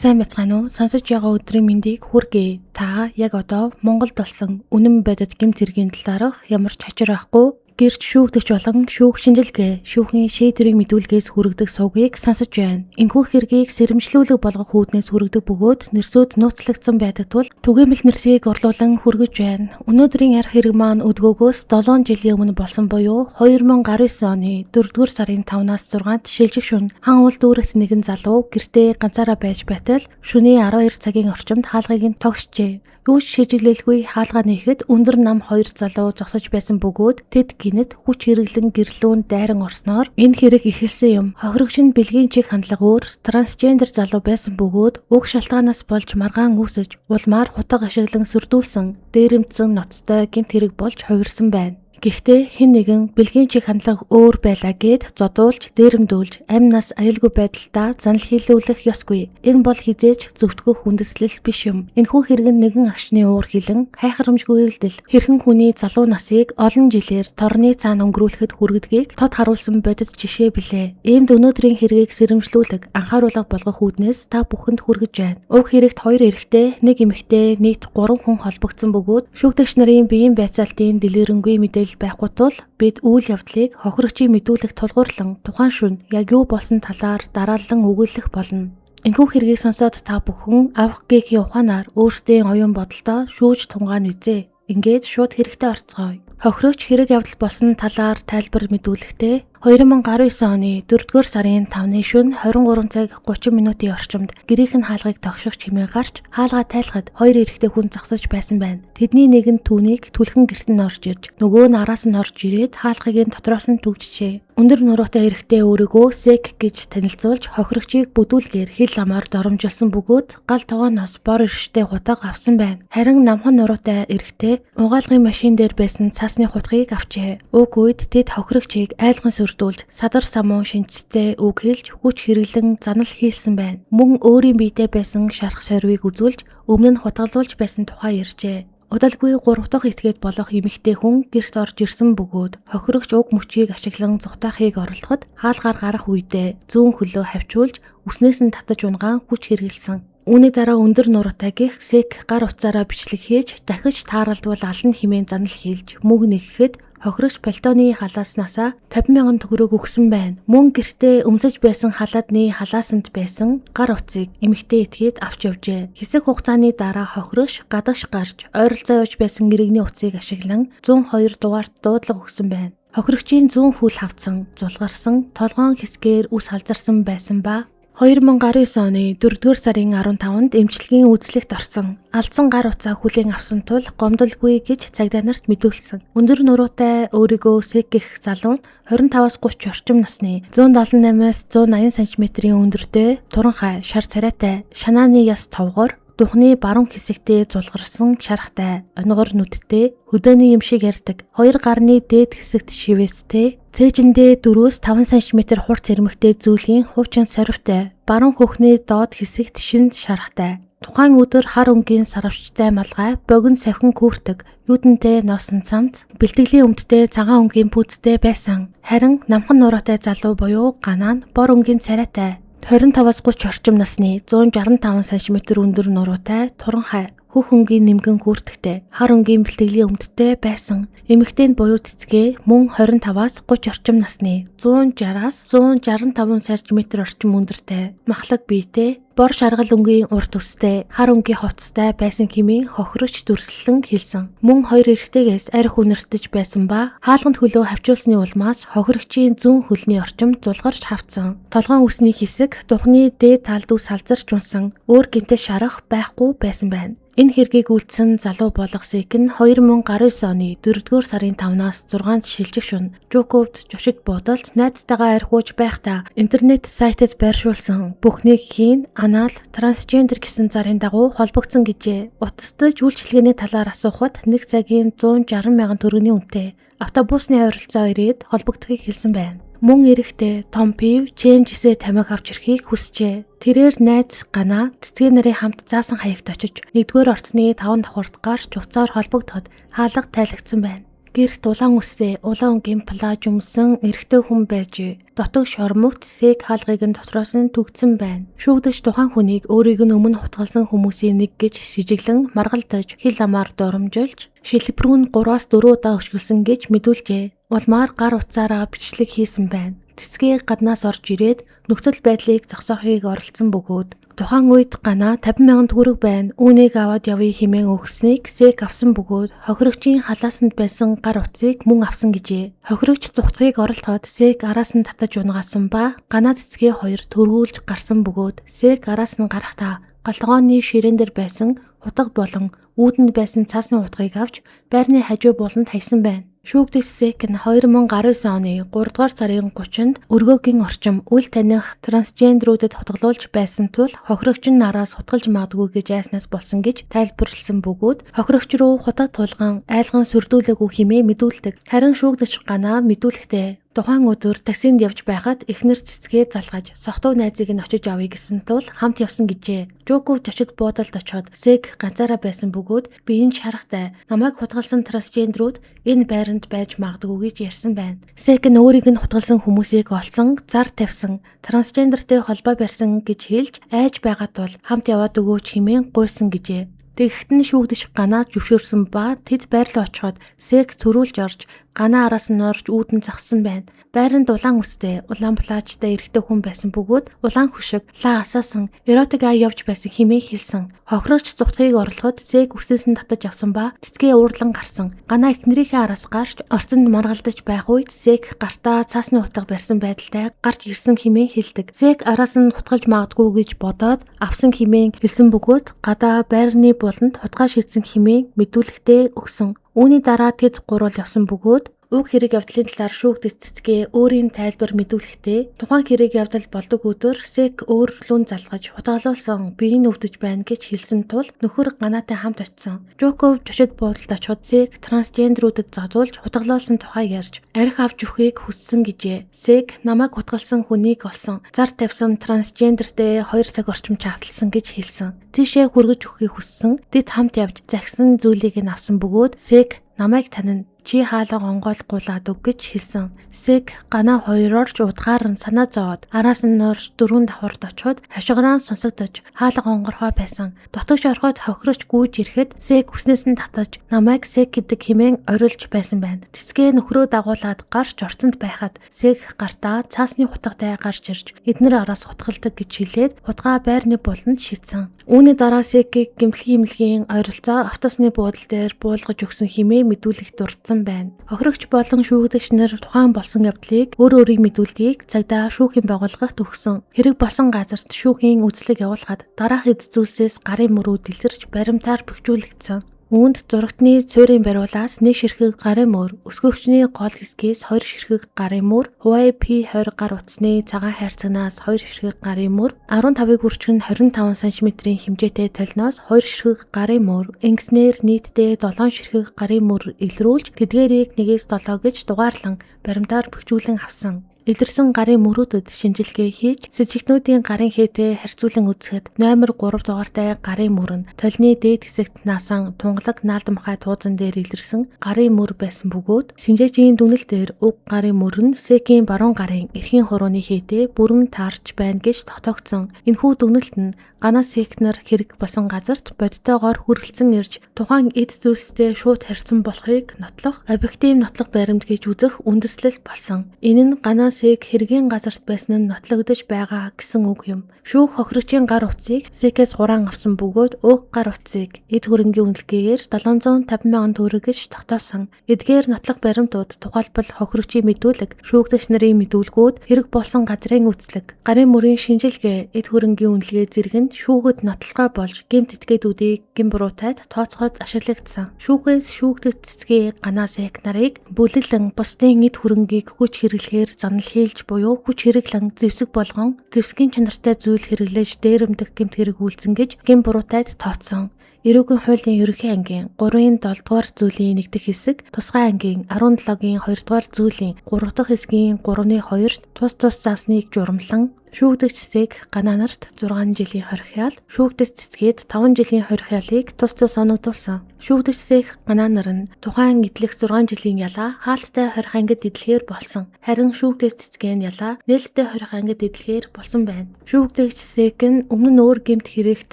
Сайн байцгаана уу? Сонсож байгаа өдрийн мэндийг хүргэе. Та яг одоо Монголд болсон үнэн бодит гэмт хэргийн талаарх ямар ч хачир байхгүй гэрч шүүгдэгч болон шүүх шинжилгээ, шүүхийн шийдвэрийн мэдүүлгээс хүргэдэг сувгийг сонсож байна. Энэхүү хэргийг сэрэмжлүүлэг болгох үүднээс хүргэдэг бөгөөд нэрсүүд нууцлагдсан байдаг тул түгээмэл нэрсийг орлуулан хүргэж байна. Өнөөдрийн арх хэрэг маань өдгөөгөөс 7 жилийн өмнө болсон буюу 2019 оны 4-р сарын 5-наас 6-нд шилжих шөнө хан уул дүүрэгт нэгэн залуу гэртээ ганцаараа байж байтал шөнийн 12 цагийн орчимд хаалгыг нь тогсжээ. Юу ч шижилэлгүй хаалгаа нээхэд өндөр нам 2 залуу зогсож байсан бөгөөд тэд гинэт хүч хэрэглэн гэрлүүн дайран орсноор энэ хэрэг эхэлсэн юм. Хохирогч нь бэлгийн чиг хандлага өөр трансгендер залуу байсан бөгөөд уг шалтгаанаас болж маргаан үүсэж улмаар хутга ашиглан сүрдүүлсэн дээрэмдсэн ноцтой гэмт хэрэг болж хувирсан байна. Гэхдээ хэн нэгэн бэлгийн чиг хандлага өөр байлаа гэд зодуулж, дээрэмдүүлж, амь нас аюулгүй байдалтай занал хийлүүлэх ёсгүй. Энэ бол хизээж зөвтгөх үндэслэл биш юм. Энэхүү хэрэг нь нэгэн агшны уур хилэн, хайхрамжгүй үйлдэл, хэрхэн хүний залуу насыг олон жилээр торны цаана өнгөрүүлэхэд хүргэдгийг тод харуулсан бодит жишээ билээ. Иймд өнөөдрийн хэргийг сэрэмжлүүлэг, анхааруулга болгох үүднээс та бүхэнд хүргэж байна. Уг хэрэгт 2 эрэгтэй, 1 эмэгтэй, нийт 3 хүн холбогдсон бөгөөд шүүгдэгч нарын биеийн байцаалтын дэлгэрэнгүй мэдээлэл байхгүй тул бид үйл явдлыг хохирогчийн мэдүүлэх тулгуурлан тухайн шөнө яг юу болсон талаар дараалан өгүүлэх болно. Энэхүү хэргийг сонсоод та бүхэн авах гээхийн ухаанаар өөрсдийн оюун бодолтой шүүж тунгаан үзье. Ингээд шууд хэрэгтэй орцгоё. Хохирогч хэрэг явдал болсон талаар тайлбар мэдүүлэхдээ 2019 оны 4-р сарын 5-ны шөнө 23 цаг 30 минутын орчимд гэрийнхэн хаалгыг тогших чимээ гарч хаалгаа тайлахад 2 эрэгтэй хүн зогсож байсан байна. Тэдний нэг нь түүнийг түлхэн гэрт нь орж ирж, нөгөө нь араас нь орж ирээд хаалгыг нь дотроос нь түгжжээ. Өндөр нуруутай эрэгтэй өөрийгөө сек гэж танилцуулж хохирогчийг бүдүүлгээр хил амаар доромжилсон бөгөөд гал тогооноос бор ирштэй хутга авсан байна. Харин намхан нуруутай эрэгтэй угаалгын машин дээр байсан цаасны хутгийг авчээ. Уг үед тэд хохирогчийг айлган сүрдүүлж садар самуу шинжтэй үг хэлж хүч хэрэглэн занал хийлсэн байна. Мөн өөрийн биетэй байсан шарх сорвийг үзүүлж өмнө нь хутгалуулж байсан тухай ярьжээ. Удалгүй 3 дахь этгээд болох эмэгтэй хүн гэрт орж ирсэн бөгөөд хохирогч уг мөчийг ашиглан зүхтаахыг оролдоход хаалгаар гарах үедээ зүүн хөлөө хавчуулж үснээс нь татаж унгаан хүч хэрэглэсэн. Үүний дараа өндөр нуруутай гих сек гар утсаараа бичлэг хийж дахиж тааралдвал ална хэмээн занал хийлж мөг нэгэхэд хохирогч пальтооны халааснасаа 50,000 төгрөг өгсөн байна. Мөн гэртээ өмсөж байсан халаадны халаасанд байсан гар утсыг эмэгтэй этгээд авч явжээ. Хэсэг хугацааны дараа хохирогч гадагш гарч ойролцоо явж байсан иргэний утсыг ашиглан 102 дугаарт дуудлага өгсөн байна. Хохирогчийн зүүн хөл хавцсан, зулгарсан, толгоон хэсгээр үс халзарсан байсан ба 2019 оны 4-р сарын 15-нд эмчилгээний үзлэгт орсон. Алдсан гар утсаа хүлээн авсан тул гомдолгүй гэж цагдаа нарт мэдүүлсэн. Өндөр нуруутай өөрийгөө сек гэх залуу нь 25-аас 30 орчим насны 178-аас 180 см-ийн өндөртэй, туранхай, шар царайтай, шанааны яс товгор, духны баруун хэсэгтээ зулгарсан шархтай, онгор нүдтэй, хөдөөний юм шиг ярьдаг, 2 гарны дээд хэсэгт шивэстэй, цээжиндээ 4-5 см хурц ирмэгтэй зүйлийн хуучин сорвтой, баруун хөхний доод хэсэгт шинэ шархтай. Тухайн өдөр хар өнгийн сарвчтай малгай, богино савхин күртэг, юудэнтэй носон цамц, бэлтгэлийн өмдтэй цагаан өнгийн пүүцтэй байсан. Харин намхан нуруутай залуу буюу ганаа нь бор өнгийн царайтай, 25-аас 30 орчим насны 165 см өндөр нуруутай, туранхай, хөх өнгийн нэмгэн күртэгтэй, хар өнгийн бэлтгэлийн өмдтэй байсан. Эмэгтэй нь буюу цэцгээ мөн 25-аас 30 орчим насны 160-аас 165 см орчим өндөртэй, махлаг биетэй, бор шаргал өнгийн урт үстэй, хар өнгийн хувцастай байсан хэмээн хохирогч дүрслэн хэлсэн. Мөн 2 эрэгтэйгээс арх үнэртэж байсан ба хаалганд хөлөө хавчуулсны улмаас хохирогчийн зүүн хөлний орчим зулгарч хавцсан. Толгоон үсний хэсэг духны дээд талд үс халзарч унсан. Өөр гэмтэл шарах байхгүй байсан байна. Энэ хэргийг үйлдсэн залуу болох сек нь 2019 оны 4-р сарын 5-наас 6-нд шилжих шөнө Жуковд жошид буудалд найзтайгаа архиуж байхдаа интернет сайтад байршуулсан бүхнийг хийн анал трансгендер гэсэн зарын дагуу холбогдсон гэжээ. Утасдаж үйлчилгээний талаар асуухад 1 цагийн 160,000 төгрөгийн үнэтэй автобусны ойролцоо ирээд холбогдохыг хэлсэн байна. Мөн эрэхтэй том пив чэнжисээ тамхи авч ирэхийг хүсжээ. Тэрээр найз ганаа цэцгээ нарын хамт заасан хаягт очиж 1-р орцны 5 давхурд гарч уцаар холбогдоход хаалга тайлагдсан байна. Гэрт улаан үстэй улаан гин плаж өмсөн эрэгтэй хүн байж дотог шормогт Сэг хаалгыг нь дотроос нь түгдсэн байна. Шүүгдэгч тухайн хүнийг өөрийг нь өмнө хутгалсан хүмүүсийн нэг гэж шижиглэн маргалдаж хил амаар дурамжилж шилбэрүүн 3-4 удаа өшгөлсөн гэж мэдүүлжээ. Улмаар гар утсаараа бичлэг хийсэн байна. Цэцгээ гаднаас орж ирээд нөхцөл байдлыг зогсоохыг оролцсон бөгөөд тухайн үед Гана 50,000 төгрөг байна. Үүнийг аваад явъя хэмээн өгснийг Сэг авсан бөгөөд хохирогчийн халаасанд байсан гар утсыг мөн авсан гэжээ. Хохирогч зүгтгийг оролдоход Сэг араас нь татаж унгасан ба Гана цэцгээ хоёр төргүүлж гарсан бөгөөд Сэг араас нь гарахдаа галтгооны ширээн дээр байсан утга болон үүдэнд байсан цаасны утгыг авч байрны хажуу буланд хайсан байна. Шүүгдэгч Сэг нь 2019 оны 3 дугаар сарын 30-нд өргөөгийн орчим үл таних трансгендерүүдэд хутгалуулж байсан тул хохирогч нь нараас хутгалж магадгүй гэж айснаас болсон гэж тайлбарлсан бөгөөд хохирогч руу хутаг тулган айлган сүрдүүлээгүй хэмээн мэдүүлдэг. Харин шүүгдэгч Гана мэдүүлэхдээ тухайн өдөр таксинд явж байхад эхнэр цэцгээ залгаж сохтуу найзыг нь очиж авъя гэсэн тул хамт явсан гэжээ. Жоков зочид буудалд очоод Сэг ганцаараа байсан бөгөөд би энэ шарахтай намайг хутгалсан трансгендерүүд энэ байранд байж магадгүй гэж ярьсан байна. Сэг нь өөрийг нь хутгалсан хүмүүсийг олсон, зар тавьсан, трансгендертэй холбоо барьсан гэж хэлж айж байгаа тул хамт яваад өгөөч хэмээн гуйсан гэжээ. Тэгэхэд нь шүүгдэж Гана зөвшөөрсөн ба тэд байрлал очиход Сэг төрүүлж орж Гана араас нь орж үүдэн зогссон байна. Байранд улаан үстэй, улаан плажтай эрэгтэй хүн байсан бөгөөд улаан хөшиг лаа асаасан эротик ай явж байсан хэмээн хэлсэн. Хохирогч зүгтгийг орлоход Сэг үснээс нь татаж авсан ба цэцгээ уурлан гарсан. Гана эхнэрийнхээ араас гарч орцонд маргалдаж байх үед Сэг гартаа цаасны утга барьсан байдалтай гарч ирсэн хэмээн хэлдэг. Сэг араас нь хутгалж магадгүй гэж бодоод авсан хэмээн хэлсэн бөгөөд гадаа байрны буланд хутгаа шийдсэн хэмээн мэдүүлэгтээ өгсөн. Үүний дараа тэд гурвал явсан бөгөөд уг хэрэг явдлын талаар шүүгдэгч цэцгээ өөрийн тайлбар мэдүүлэхдээ тухайн хэрэг явдал болдог өдөр Сэг өөрлөн залгаж хутгалуулсан биеийг өвдөж байна гэж хэлсэн тул нөхөр Ганатай хамт очсон. Жоков зочид буудалд очиход Сэг трансгендерүүдэд зодуулж хутгалуулсан тухай ярьж архи авч өгөхийг хүссэн гэжээ. Сэг намайг хутгалсан хүнийг олсон, зар тавьсан трансгендертэй 2 цаг орчим чагласан гэж хэлсэн. Тийшээ хүргэж өгөхийг хүссэн. Тэд хамт явж загсан зүйлийг нь авсан бөгөөд Сэг намайг танина чи хаалга онгойлгуулад өг гэж хэлсэн. Сэг Гана хоёроор ч удгаар нь санаа зовоод араас нь орж 4 давхарт очиход хашгираа сонсогдож хаалга онгорхоо байсан. Дотогш ороход хохирогч гүйж ирэхэд Сэг үснээс нь татаж намайг Сэг гэдэг хэмээн орилж байсан байна. Цэцгээ нөхрөө дагуулад гарч орцонд байхад Сэг гартаа цаасны хутгатай гарч ирж эднэр араас хутгалдаг гэж хэлээд хутгаа байрны буланд шидсэн. Үүний дараа Сэгийг гэмтэлгийн ойролцоо автобусны буудлын дээр буулгаж өгсөн хэмээн мэдүүлэх дурдсан байна. Хохирогч болон шүүгдэгч нар тухайн болсон явдлыг өөрийн мэдүүлгийг цагдаа шүүхийн байгууллагт өгсөн. Хэрэг болсон газарт шүүхийн үзлэг явуулахад дараах эд зүйлсээс гарын мөрөө дэлгэрч баримтаар бэхжүүлэгдсэн. Үүнд зурагтны цорын бариулаас нэг ширхэг гарын мөр, өсгөгчний гол хэсгээс 2 ширхэг гарын мөр, Huawei P20 гар утасны цагаан хайрцагнаас 2 ширхэг гарын мөр, 15-ыг хүрчэн 25 см-ийн хэмжээтэй толноос 2 ширхэг гарын мөр, ингэснээр нийтдээ 7 ширхэг гарын мөр илрүүлж тэдгээрийг 1-7 гэж дугаарлан баримтаар бэхжүүлэн авсан. Илэрсэн гарын мөрүүдэд шинжилгээ хийж сэжигтнүүдийн гарын хээтэй харьцуулан үзэхэд номер 3 дугаартай гарын мөр нь толны дээд хэсэгт наасан тунгалаг наалдамхай туузан дээр илэрсэн гарын мөр байсан бөгөөд шинжээчийн дүгнэлтээр уг гарын мөр нь Сэгийн баруун гарын эрхийн хурууны хээтэй бүрэн таарч байна гэж тогтоогдсон. Энэхүү дүгнэлт нь Гана Сэгнэр хэрэг болсон газарт бодитоогоор хүрэлцэн ирж тухайн эд зүйлстэй шууд харьцсан болохыг нотлох объектив нотлох баримт гэж үзэх үндэслэл болсон. Энэ нь Гана Сэг хэргийн газарт байсан нь нотлогдож байгаа гэсэн үг юм. Шүүх хохирогчийн гар утсыг Сэгээс хураан авсан бөгөөд уг гар утсыг эд хөрөнгийн үнэлгээгээр 750,000 төгрөг гэж тогтоосон. Эдгээр нотлох баримтууд тухайлбал хохирогчийн мэдүүлэг, шүүгдэгч нарын мэдүүлгүүд, хэрэг болсон газрын үзлэг, гарын мөрийн шинжилгээ, эд хөрөнгийн үнэлгээ зэрэг нь шүүхэд нотлохой болж гэмт этгээдүүдийг гин буруутайд тооцоход ашиглагдсан. Шүүхээс шүүгдэгч цэцгээ Гана Сэг нарыг бүлэглэн бусдын эд хөрөнгийг хүч хэрэглэхээр занал хийлж буюу хүч хэрэглэн зэвсэг болгон зэвсгийн чанартай зүйл хэрэглэж дээрэмдэх гэмт хэрэг үйлцэн гэж гин буруутайд тооцсон. Эрүүгийн хуулийн ерөнхий ангийн 3-ын 7 дугаар зүйлийн 1 дэх хэсэг, тусгай ангийн 17-гийн 2 дугаар зүйлийн 3 дахь хэсгийн 3-ны 2-т тус засныг журамлан Шүүгдэх цэцгийг Ганаанарт 6 жилийн хорихяал, шүүгдэс цэцгээд 5 жилийн хорихяалыг тус тус оногдуулсан. Шүүгдэх цэцэг Ганаанар нь тухайн идэлх 6 жилийн ялаа хаалттай хорих ангид идэлхээр болсон. Харин шүүгдэс цэцгийн ялаа нээлттэй хорих ангид идэлхээр болсон байна. Шүүгдэх цэцэг нь өмнө нь өөр гэмт хэрэгт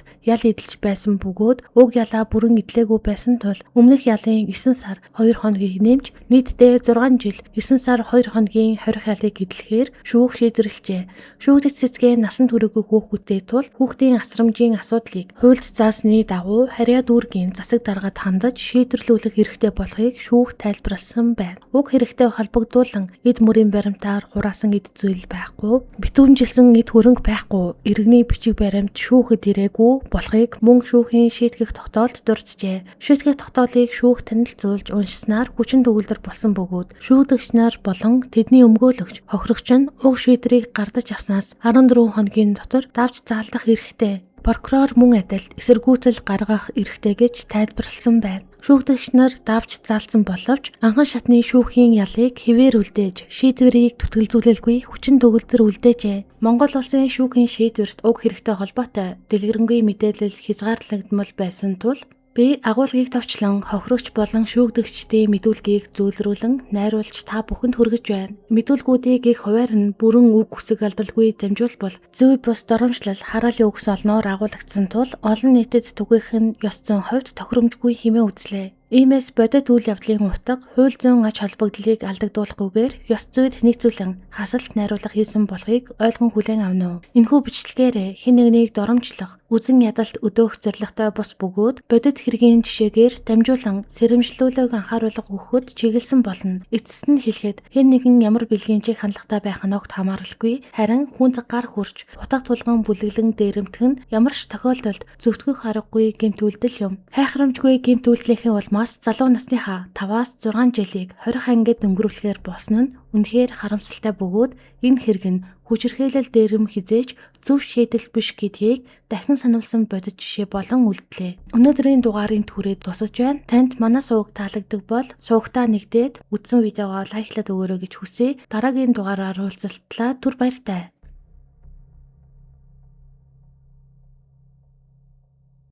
ял идэлж байсан бөгөөд уг ялаа бүрэн идэлээгүй байсан тул өмнөх ялын 9 сар 2 хоногийг нэмж нийтдээ 6 жил 9 сар 2 хоногийн хорихяалыг идэлхээр шүүх шийдвэрлэжээ. Шүүгдэх цэцгийн насан туршаагүй хүүхдтэй тул хүүхдийн асрамжийн асуудлыг хуульд заасны дагуу харьяа дүүргийн засаг даргад хандаж шийдвэрлүүлэх хэрэгтэй болохыг шүүх тайлбарласан байна. Уг хэрэгтэй холбогдуулан эд мөрийн баримтаар хураасан эд зүйл байхгүй, битүүмжилсэн эд хөрөнгө байхгүй, иргэний бичиг баримт шүүхэд ирээгүй болохыг мөн шүүхийн шийтгэх тогтоолд дурджээ. Шийтгэх тогтоолыг шүүх танилцуулж уншсанаар хүчин төгөлдөр болсон бөгөөд шүүгдэгч нар болон тэдний өмгөөлөгч, хохирогч нь уг шийдвэрийг гардаж авснаас 14 хоногийн дотор давж заалдах хэрэгтэй. Прокурор мөн адил эсэргүүцэл гаргах эрхтэй гэж тайлбарласан байна. Шүүгдэгч нар давж заалсан боловч анхан шатны шүүхийн ялыг хэвээр үлдээж, шийдвэрийг түтгэлзүүлэлгүй хүчин төгөлдөр үлдээжээ. Монгол улсын шүүхийн шийдвэрт уг хэрэгтэй холбоотой дэлгэрэнгүй мэдээлэл хязгаарлагдмал байсан тул би агуулгыг товчлон хохирогч болон шүүгдэгчдийн мэдүүлгийг зөвлөрүүлэн найруулж та бүхэнд хүргэж байна. Мэдүүлгүүдийг их хуваар нь бүрэн үг үсэг алдалгүй дамжуулбал зүй бус доромжлол хараалын үгс олноор агуулгдсан тул олон нийтэд түгээх нь ёс зүйн хувьд тохиромжгүй хэмээн үзлээ. Иймээс бодит үйл явдлын утга хууль зүйн ач холбогдлыг алдагдуулахгүйгээр ёс зүйд нийцүүлэн хасалт найруулга хийсэн болохыг ойлгон хүлээн авна. Энэхүү бичлэгээр хэн нэгнийг доромжлох, үзэн ядалт өдөөх зорилготой бус бөгөөд бодит хэргийн жишээгээр дамжуулан сэрэмжлүүлэг анхааруулга өгөхөд чиглэсэн болно. Эцэст нь хэлэхэд хэн нэгэн ямар бэлгэнчиг хандлагатай байх нь огт хамааралгүй, харин хүнд гар хүрч утга тулган бүлэглэн дээрэмтэх нь ямар ч тохиолдолд зөвтгөх аргагүй гэмт үйлдэл юм. Хайхрамжгүй гэмт үйлдэлийнхээ улмаас залуу насныхаа 5-аас 6 жилийг хорих ангид өнгөрүүлэхээр болсон нь үнэхээр харамсалтай бөгөөд энэ хэрэг нь хүчирхээлэл дээрэм хизээж зөв шийдэл биш гэдгийг дахин сануулсан бодит жишээ болон үлдлээ. Өнөөдрийн дугаарын түрээд тусаж байна. Танд манай суваг таалагддаг бол сувагтаа нэгдээд үзсэн видеогоо лайклаад өгөөрэй гэж хүсье. Дараагийн дугаараар уулзалтлаа түр баяртай.